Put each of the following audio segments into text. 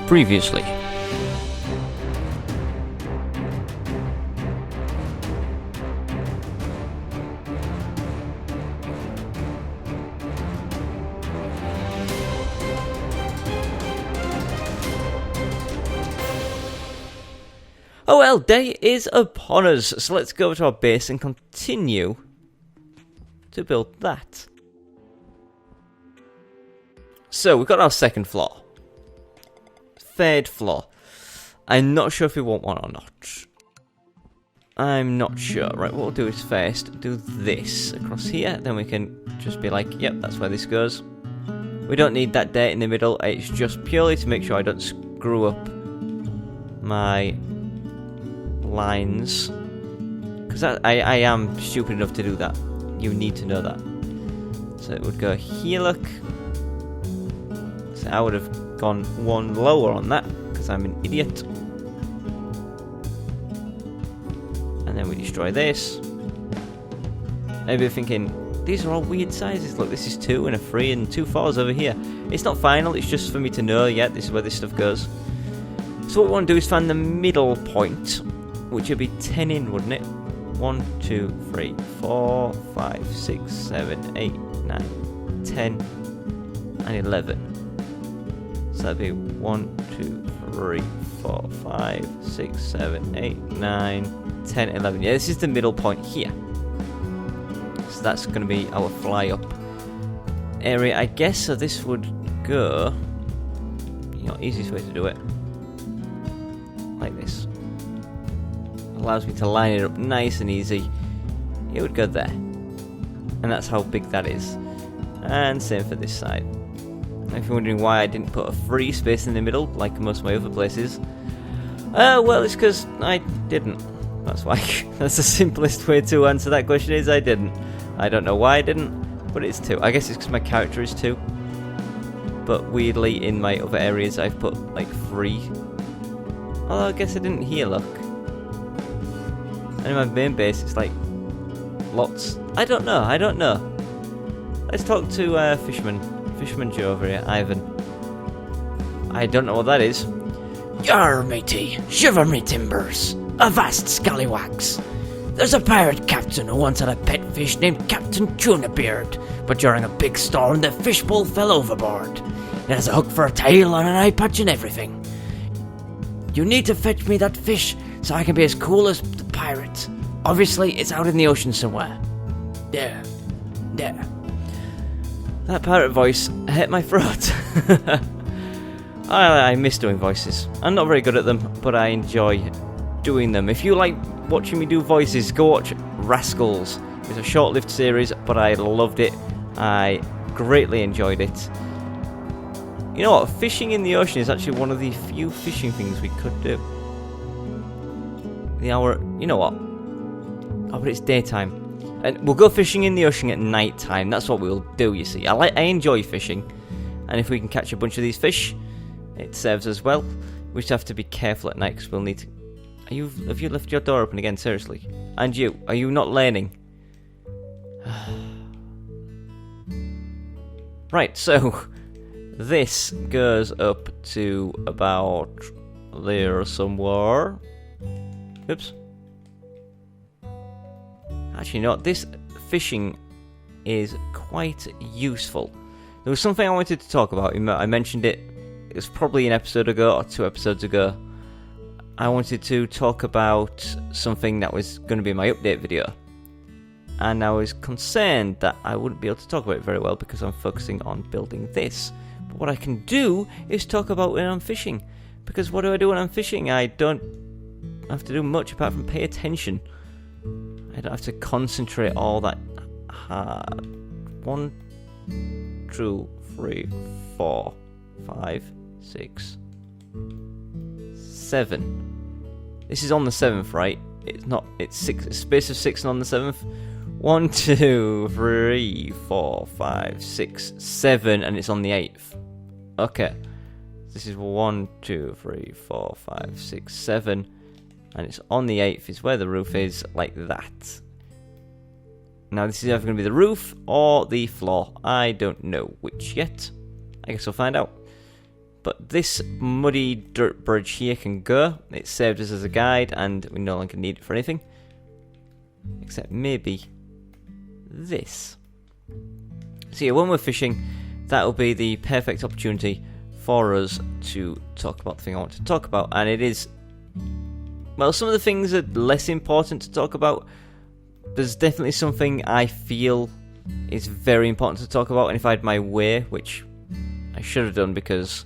Previously. Oh well, day is upon us, so let's go to our base and continue to build that. So, we've got our second floor. Third floor. I'm not sure if we want one or not. I'm not sure. Right, what we'll do is first do this across here, then we can just be like, yep, that's where this goes. We don't need that dirt in the middle, it's just purely to make sure I don't screw up my lines, because I am stupid enough to do that. You need to know that. So it would go here, look. So I would have gone one lower on that, because I'm an idiot. And then we destroy this. Maybe you're thinking, these are all weird sizes. Look, this is 2 and a 3 and 2 4s over here. It's not final, it's just for me to know, yeah, this is where this stuff goes. So what we want to do is find the middle point, which would be 10 in, wouldn't it? 1, 2, 3, 4, 5, 6, 7, 8, 9, 10, and 11. So that'd be 1, 2, 3, 4, 5, 6, 7, 8, 9, 10, 11. Yeah, this is the middle point here. So that's going to be our fly up area, I guess. So this would go, easiest way to do it, like this. Allows me to line it up nice and easy. It would go there, and that's how big that is. And same for this side. If you're wondering why I didn't put a free space in the middle like most of my other places, well, it's because I didn't. That's why. That's the simplest way to answer that question, is I didn't. I don't know why I didn't, but it's 2. I guess it's because my character is 2. But weirdly, in my other areas, I've put like 3. Although I guess I didn't here, look. And in my main base, it's like lots. I don't know. Let's talk to Fisherman Joe over here, Ivan. I don't know what that is. Yar, matey, shiver me timbers. Avast, scallywags. There's a pirate captain who once had a pet fish named Cap'n Tunabeard, but during a big storm, the fishbowl fell overboard. It has a hook for a tail and an eye patch and everything. You need to fetch me that fish so I can be as cool as the pirate. Obviously, it's out in the ocean somewhere. There. That pirate voice hit my throat. I miss doing voices. I'm not very good at them, but I enjoy doing them. If you like watching me do voices, go watch Rascals. It's a short-lived series, but I loved it. I greatly enjoyed it. You know what? Fishing in the ocean is actually one of the few fishing things we could do. You know what? Oh, but it's daytime. And we'll go fishing in the ocean at night time. That's what we'll do, you see. I enjoy fishing. And if we can catch a bunch of these fish, it serves us well. We just have to be careful at night, because we'll need to... Have you left your door open again? Seriously? And you? Are you not learning? Right, so... This goes up to about there somewhere. Oops. Actually, you know what? This fishing is quite useful. There was something I wanted to talk about. I mentioned it. It was probably an episode ago or 2 episodes ago. I wanted to talk about something that was going to be my update video. And I was concerned that I wouldn't be able to talk about it very well because I'm focusing on building this. But what I can do is talk about when I'm fishing. Because what do I do when I'm fishing? I don't have to do much apart from pay attention. I don't have to concentrate all that hard. 1, 2, 3, 4, 5, 6, 7. This is on the 7th, right? It's not. It's 6. It's space of 6 and on the 7th. 1, 2, 3, 4, 5, 6, 7, and it's on the 8th. Okay. This is 1, 2, 3, 4, 5, 6, 7. And it's on the 8th is where the roof is, like that. Now this is either going to be the roof or the floor. I don't know which yet. I guess we'll find out. But this muddy dirt bridge here can go. It served us as a guide, and we no longer need it for anything. Except maybe this. So yeah, when we're fishing, that'll be the perfect opportunity for us to talk about the thing I want to talk about. And it is, well, some of the things are less important to talk about. There's definitely something I feel is very important to talk about, and if I had my way, which I should have done because,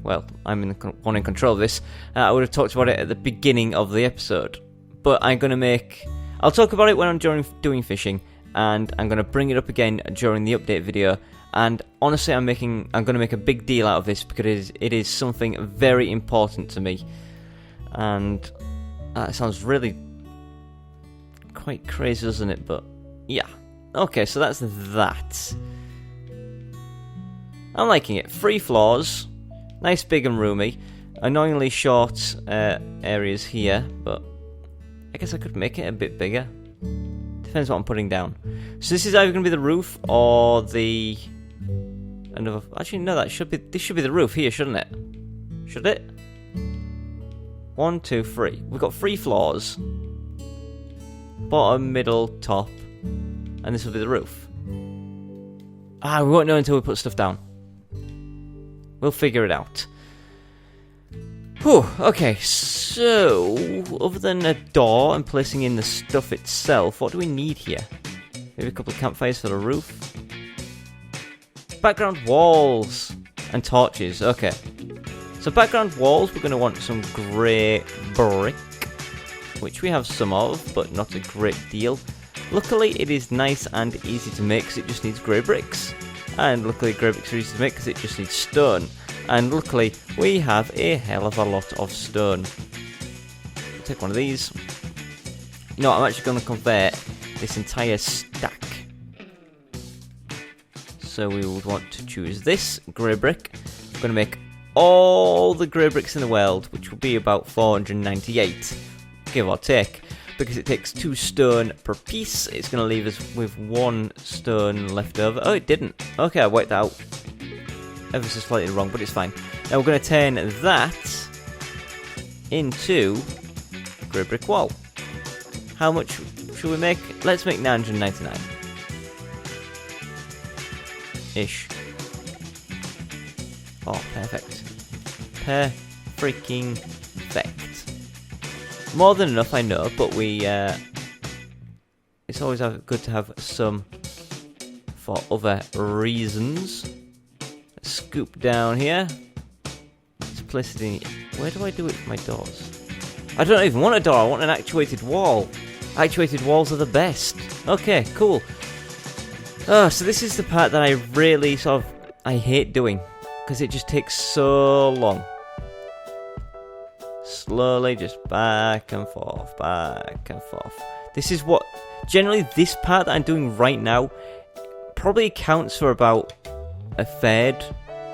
well, I'm one in control of this, I would have talked about it at the beginning of the episode. But I'll talk about it when I'm doing fishing, and I'm going to bring it up again during the update video. And honestly, I'm going to make a big deal out of this because it is something very important to me. And it sounds really quite crazy, doesn't it? But yeah. Okay, so that's that. I'm liking it. 3 floors. Nice, big and roomy. Annoyingly short areas here, but I guess I could make it a bit bigger. Depends what I'm putting down. So this is either going to be the roof or the... Actually, no, this should be the roof here, shouldn't it? Should it? 1, 2, 3. We've got 3 floors. Bottom, middle, top. And this will be the roof. We won't know until we put stuff down. We'll figure it out. Whew, okay, so other than a door and placing in the stuff itself, what do we need here? Maybe a couple of campfires for the roof. Background walls and torches, okay. So background walls, we're going to want some grey brick, which we have some of, but not a great deal. Luckily, it is nice and easy to make because it just needs grey bricks. And luckily, grey bricks are easy to make because it just needs stone. And luckily, we have a hell of a lot of stone. I'll take one of these. You know what, I'm actually going to convert this entire stack. So we would want to choose this grey brick. I'm going to make all the grey bricks in the world, which will be about 498, give or take. Because it takes 2 stone per piece, it's going to leave us with 1 stone left over. Oh, it didn't. Okay, I worked that out ever so slightly wrong, but it's fine. Now we're going to turn that into a grey brick wall. How much should we make? Let's make 999. Ish. Oh, perfect. Per-freaking perfect. More than enough, I know, but it's always good to have some for other reasons. Let's scoop down here. Let's place it in. Where do I do it with my doors? I don't even want a door, I want an actuated wall. Actuated walls are the best. Okay, cool. Oh, so this is the part that I really I hate doing, because it just takes so long. Slowly, just back and forth, back and forth. This is what... Generally, this part that I'm doing right now probably accounts for about a third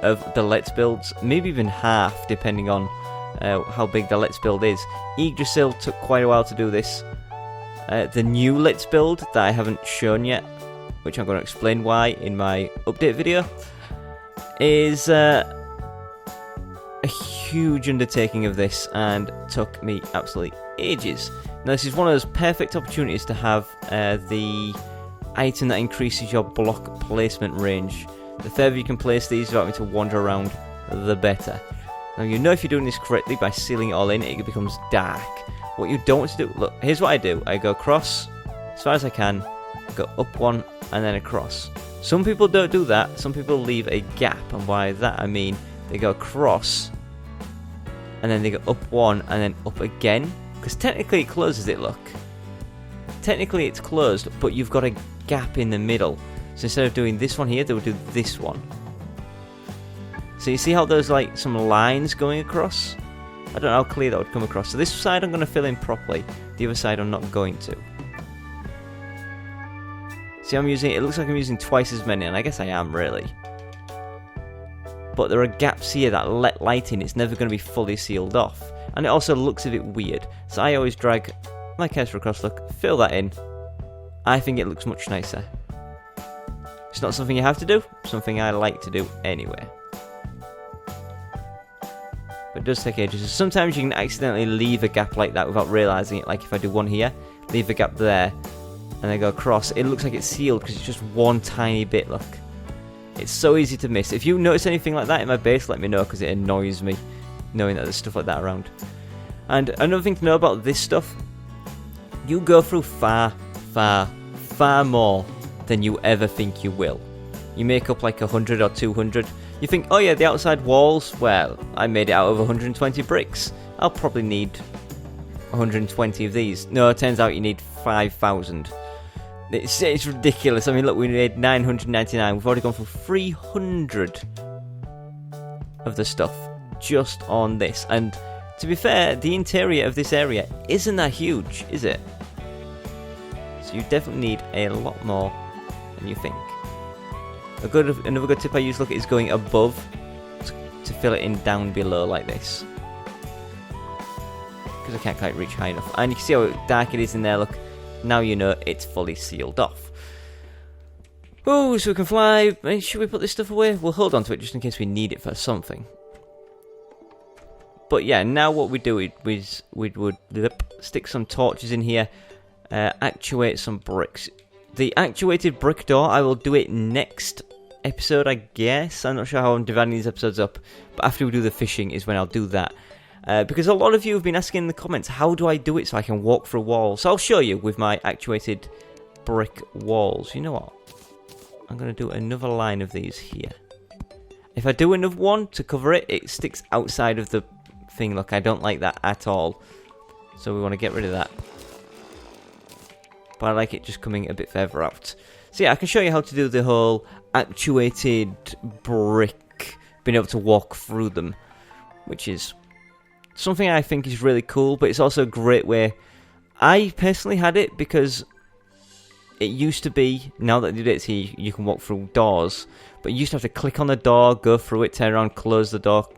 of the Let's Builds. Maybe even half, depending on how big the Let's Build is. Yggdrasil took quite a while to do this. The new Let's Build that I haven't shown yet, which I'm going to explain why in my update video, is... a huge undertaking of this and took me absolutely ages. Now this is one of those perfect opportunities to have the item that increases your block placement range. The further you can place these without having to wander around, the better. Now you know if you're doing this correctly by sealing it all in, it becomes dark. What you don't want to do, look, here's what I do. I go across as far as I can, go up one and then across. Some people don't do that, some people leave a gap, and by that I mean they go across and then they go up one and then up again, because technically it closes it, look. Technically it's closed, but you've got a gap in the middle. So instead of doing this one here, they would do this one. So you see how there's like some lines going across? I don't know how clear that would come across. So this side I'm going to fill in properly, the other side I'm not going to. See, it looks like I'm using twice as many, and I guess I am really. But there are gaps here that let light in, it's never going to be fully sealed off. And it also looks a bit weird. So I always drag my cursor across, look, fill that in. I think it looks much nicer. It's not something you have to do, something I like to do anyway. But it does take ages. Sometimes you can accidentally leave a gap like that without realising it. Like if I do one here, leave a gap there, and then go across, it looks like it's sealed because it's just one tiny bit, look. It's so easy to miss. If you notice anything like that in my base, let me know, because it annoys me knowing that there's stuff like that around. And another thing to know about this stuff, you go through far, far, far more than you ever think you will. You make up like 100 or 200. You think, oh yeah, the outside walls, well, I made it out of 120 bricks. I'll probably need 120 of these. No, it turns out you need 5,000. It's ridiculous. I mean, look, we made 999. We've already gone through 300 of the stuff just on this. And to be fair, the interior of this area isn't that huge, is it? So you definitely need a lot more than you think. Another good tip I use, look, is going above to fill it in down below like this. Because I can't quite reach high enough. And you can see how dark it is in there, look. Now you know it's fully sealed off. Oh, so we can fly. Should we put this stuff away? We'll hold on to it just in case we need it for something. But yeah, now what we do is we would stick some torches in here, actuate some bricks. The actuated brick door, I will do it next episode, I guess. I'm not sure how I'm dividing these episodes up, but after we do the fishing is when I'll do that. Because a lot of you have been asking in the comments, how do I do it so I can walk through walls? So I'll show you with my actuated brick walls. You know what? I'm going to do another line of these here. If I do another one to cover it, it sticks outside of the thing. Look, I don't like that at all. So we want to get rid of that. But I like it just coming a bit further out. So yeah, I can show you how to do the whole actuated brick, being able to walk through them, which is something I think is really cool, but it's also a great way. I personally had it because it used to be, now that they did it here, you can walk through doors, but you used to have to click on the door, go through it, turn around, close the door.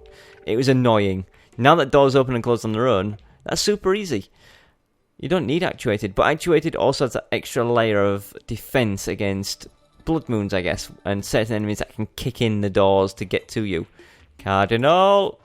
It was annoying. Now that doors open and close on their own, that's super easy. You don't need actuated, but actuated also has that extra layer of defense against blood moons, I guess, and certain enemies that can kick in the doors to get to you. Cardinal!